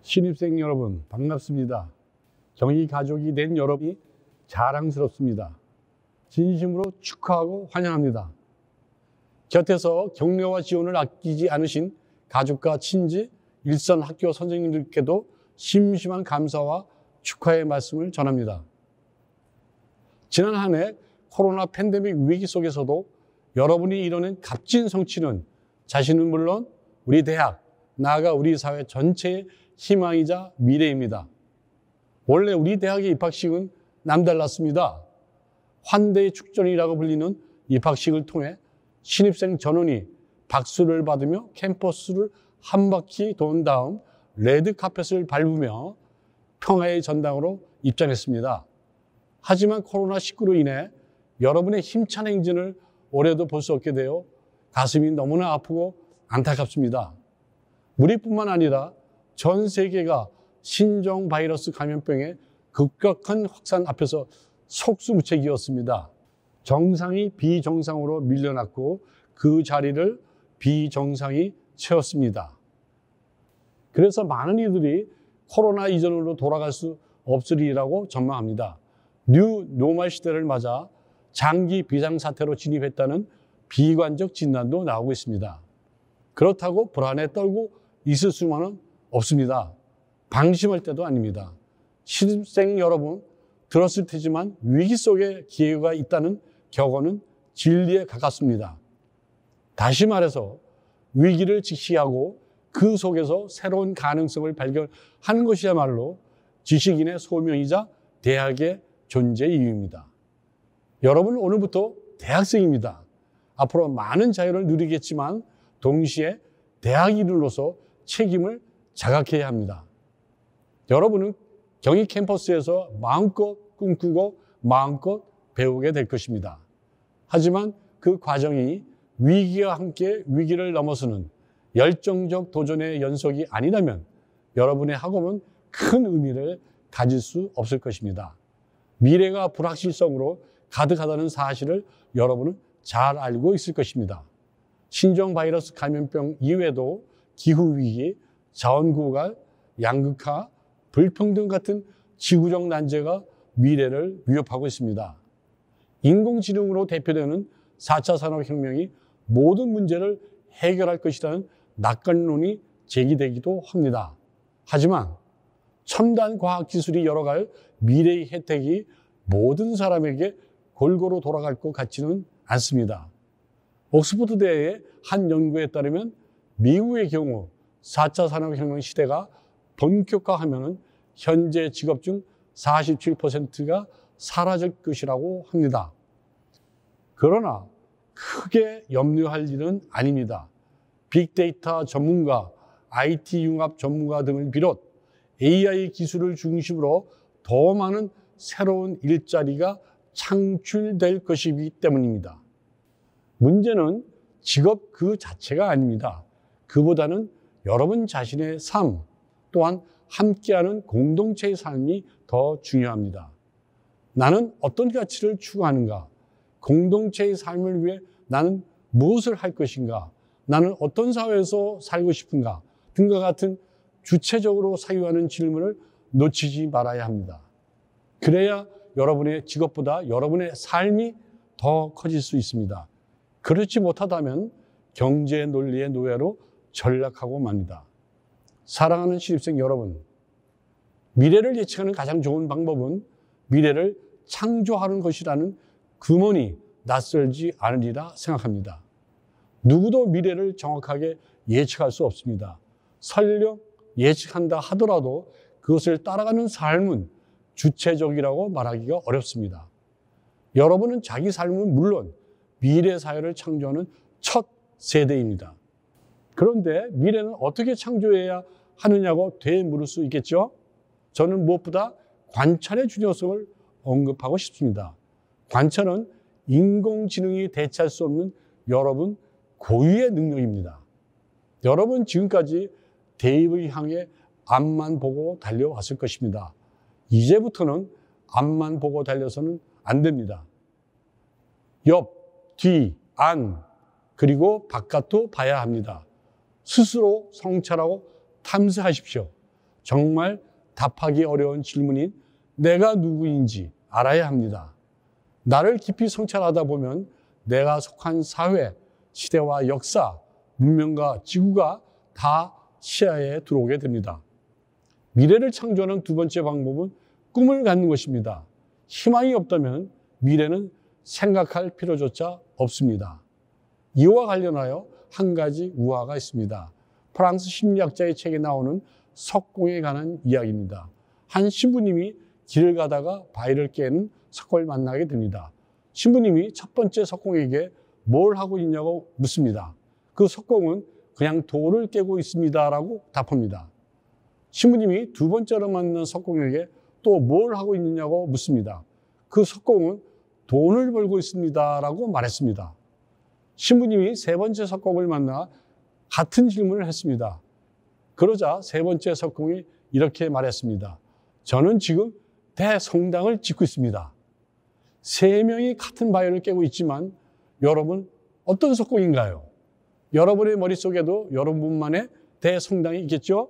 신입생 여러분 반갑습니다. 경희 가족이 된 여러분이 자랑스럽습니다. 진심으로 축하하고 환영합니다. 곁에서 격려와 지원을 아끼지 않으신 가족과 친지, 일선 학교 선생님들께도 심심한 감사와 축하의 말씀을 전합니다. 지난 한 해 코로나 팬데믹 위기 속에서도 여러분이 이뤄낸 값진 성취는 자신은 물론 우리 대학, 나아가 우리 사회 전체의 희망이자 미래입니다. 원래 우리 대학의 입학식은 남달랐습니다. 환대의 축전이라고 불리는 입학식을 통해 신입생 전원이 박수를 받으며 캠퍼스를 한 바퀴 돈 다음 레드카펫을 밟으며 평화의 전당으로 입장했습니다. 하지만 코로나19로 인해 여러분의 힘찬 행진을 올해도 볼 수 없게 되어 가슴이 너무나 아프고 안타깝습니다. 우리뿐만 아니라 전 세계가 신종 바이러스 감염병의 급격한 확산 앞에서 속수무책이었습니다. 정상이 비정상으로 밀려났고 그 자리를 비정상이 채웠습니다. 그래서 많은 이들이 코로나 이전으로 돌아갈 수 없으리라고 전망합니다. 뉴 노멀 시대를 맞아 장기 비상사태로 진입했다는 비관적 진단도 나오고 있습니다. 그렇다고 불안에 떨고 있을 수만은 없습니다. 방심할 때도 아닙니다. 신입생 여러분 들었을 테지만 위기 속에 기회가 있다는 격언은 진리에 가깝습니다. 다시 말해서 위기를 직시하고 그 속에서 새로운 가능성을 발견하는 것이야말로 지식인의 소명이자 대학의 존재 이유입니다. 여러분은 오늘부터 대학생입니다. 앞으로 많은 자유를 누리겠지만 동시에 대학인으로서 책임을 자각해야 합니다. 여러분은 경희 캠퍼스에서 마음껏 꿈꾸고 마음껏 배우게 될 것입니다. 하지만 그 과정이 위기와 함께 위기를 넘어서는 열정적 도전의 연속이 아니라면 여러분의 학업은 큰 의미를 가질 수 없을 것입니다. 미래가 불확실성으로 가득하다는 사실을 여러분은 잘 알고 있을 것입니다. 신종 바이러스 감염병 이외에도 기후위기, 자원고갈, 양극화, 불평등 같은 지구적 난제가 미래를 위협하고 있습니다. 인공지능으로 대표되는 4차 산업혁명이 모든 문제를 해결할 것이라는 낙관론이 제기되기도 합니다. 하지만 첨단 과학기술이 열어갈 미래의 혜택이 모든 사람에게 골고루 돌아갈 것 같지는 않습니다. 옥스퍼드대의 한 연구에 따르면 미국의 경우 4차 산업혁명 시대가 본격화하면 현재 직업 중 47%가 사라질 것이라고 합니다. 그러나 크게 염려할 일은 아닙니다. 빅데이터 전문가, IT 융합 전문가 등을 비롯 AI 기술을 중심으로 더 많은 새로운 일자리가 창출될 것이기 때문입니다. 문제는 직업 그 자체가 아닙니다. 그보다는 여러분 자신의 삶, 또한 함께하는 공동체의 삶이 더 중요합니다. 나는 어떤 가치를 추구하는가? 공동체의 삶을 위해 나는 무엇을 할 것인가? 나는 어떤 사회에서 살고 싶은가? 등과 같은 주체적으로 사유하는 질문을 놓치지 말아야 합니다. 그래야 여러분의 직업보다 여러분의 삶이 더 커질 수 있습니다. 그렇지 못하다면 경제 논리의 노예로 전락하고 맙니다. 사랑하는 신입생 여러분, 미래를 예측하는 가장 좋은 방법은 미래를 창조하는 것이라는 금언이 낯설지 않으리라 생각합니다. 누구도 미래를 정확하게 예측할 수 없습니다. 설령 예측한다 하더라도 그것을 따라가는 삶은 주체적이라고 말하기가 어렵습니다. 여러분은 자기 삶은 물론 미래 사회를 창조하는 첫 세대입니다. 그런데 미래는 어떻게 창조해야 하느냐고 되물을 수 있겠죠? 저는 무엇보다 관찰의 중요성을 언급하고 싶습니다. 관찰은 인공지능이 대체할 수 없는 여러분 고유의 능력입니다. 여러분 지금까지 대입을 향해 앞만 보고 달려왔을 것입니다. 이제부터는 앞만 보고 달려서는 안 됩니다. 옆, 뒤, 안, 그리고 바깥도 봐야 합니다. 스스로 성찰하고 탐색하십시오. 정말 답하기 어려운 질문인 내가 누구인지 알아야 합니다. 나를 깊이 성찰하다 보면 내가 속한 사회, 시대와 역사, 문명과 지구가 다 시야에 들어오게 됩니다. 미래를 창조하는 두 번째 방법은 꿈을 갖는 것입니다. 희망이 없다면 미래는 생각할 필요조차 없습니다. 이와 관련하여 한 가지 우화가 있습니다. 프랑스 심리학자의 책에 나오는 석공에 관한 이야기입니다. 한 신부님이 길을 가다가 바위를 깨는 석공을 만나게 됩니다. 신부님이 첫 번째 석공에게 뭘 하고 있냐고 묻습니다. 그 석공은 그냥 돌을 깨고 있습니다 라고 답합니다. 신부님이 두 번째로 만난 석공에게 또 뭘 하고 있느냐고 묻습니다. 그 석공은 돈을 벌고 있습니다 라고 말했습니다. 신부님이 세 번째 석공을 만나 같은 질문을 했습니다. 그러자 세 번째 석공이 이렇게 말했습니다. 저는 지금 대성당을 짓고 있습니다. 세 명이 같은 바위를 깨고 있지만 여러분 어떤 석공인가요? 여러분의 머릿속에도 여러분만의 대성당이 있겠죠?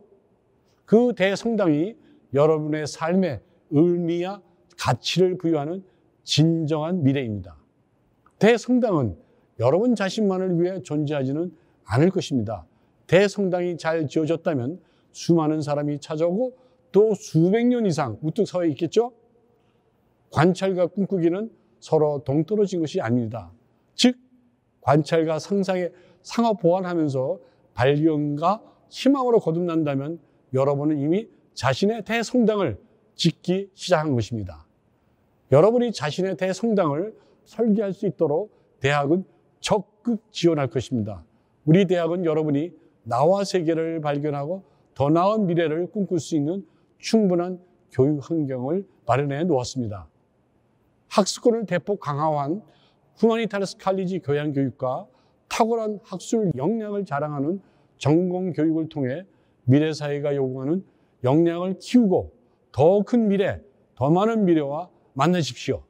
그 대성당이 여러분의 삶의 의미와 가치를 부여하는 진정한 미래입니다. 대성당은 여러분 자신만을 위해 존재하지는 않을 것입니다. 대성당이 잘 지어졌다면 수많은 사람이 찾아오고 또 수백 년 이상 우뚝 서 있겠죠? 관찰과 꿈꾸기는 서로 동떨어진 것이 아닙니다. 즉 관찰과 상상에 상호 보완하면서 발견과 희망으로 거듭난다면 여러분은 이미 자신의 대성당을 짓기 시작한 것입니다. 여러분이 자신의 대성당을 설계할 수 있도록 대학은 적극 지원할 것입니다. 우리 대학은 여러분이 나와 세계를 발견하고 더 나은 미래를 꿈꿀 수 있는 충분한 교육 환경을 마련해 놓았습니다. 학습권을 대폭 강화한 후마니타리스 칼리지 교양교육과 탁월한 학술 역량을 자랑하는 전공교육을 통해 미래사회가 요구하는 역량을 키우고 더 큰 미래, 더 많은 미래와 만나십시오.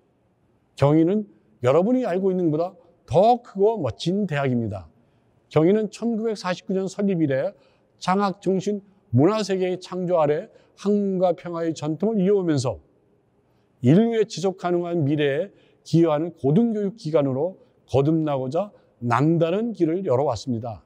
경희는 여러분이 알고 있는 것보다 더 크고 멋진 대학입니다. 경희는 1949년 설립 이래 장학정신 문화세계의 창조 아래 학문과 평화의 전통을 이어오면서 인류의 지속가능한 미래에 기여하는 고등교육기관으로 거듭나고자 남다른 길을 열어왔습니다.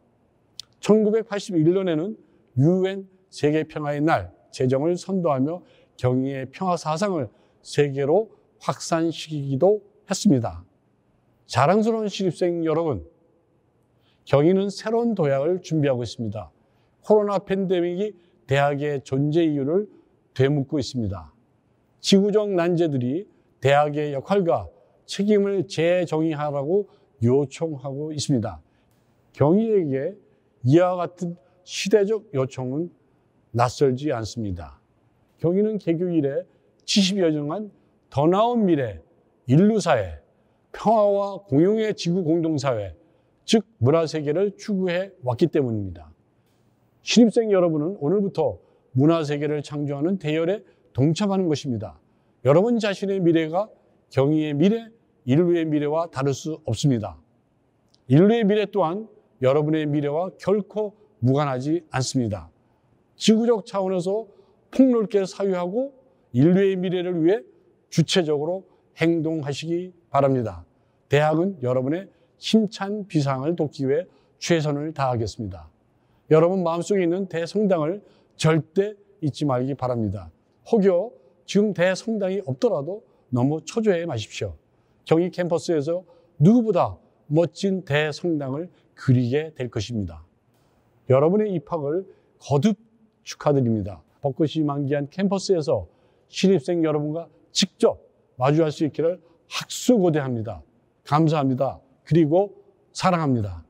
1981년에는 UN 세계평화의 날 제정을 선도하며 경희의 평화사상을 세계로 확산시키기도 했습니다. 자랑스러운 신입생 여러분, 경희는 새로운 도약을 준비하고 있습니다. 코로나 팬데믹이 대학의 존재 이유를 되묻고 있습니다. 지구적 난제들이 대학의 역할과 책임을 재정의하라고 요청하고 있습니다. 경희에게 이와 같은 시대적 요청은 낯설지 않습니다. 경희는 개교 이래 70여 년간 더 나은 미래, 인류사회, 평화와 공용의 지구 공동사회, 즉 문화세계를 추구해 왔기 때문입니다. 신입생 여러분은 오늘부터 문화세계를 창조하는 대열에 동참하는 것입니다. 여러분 자신의 미래가 경희의 미래, 인류의 미래와 다를 수 없습니다. 인류의 미래 또한 여러분의 미래와 결코 무관하지 않습니다. 지구적 차원에서 폭넓게 사유하고 인류의 미래를 위해 주체적으로 행동하시기 바랍니다. 대학은 여러분의 힘찬 비상을 돕기 위해 최선을 다하겠습니다. 여러분 마음속에 있는 대성당을 절대 잊지 말기 바랍니다. 혹여 지금 대성당이 없더라도 너무 초조해 마십시오. 경희 캠퍼스에서 누구보다 멋진 대성당을 그리게 될 것입니다. 여러분의 입학을 거듭 축하드립니다. 벚꽃이 만개한 캠퍼스에서 신입생 여러분과 직접 마주할 수 있기를 학수고대합니다. 감사합니다. 그리고 사랑합니다.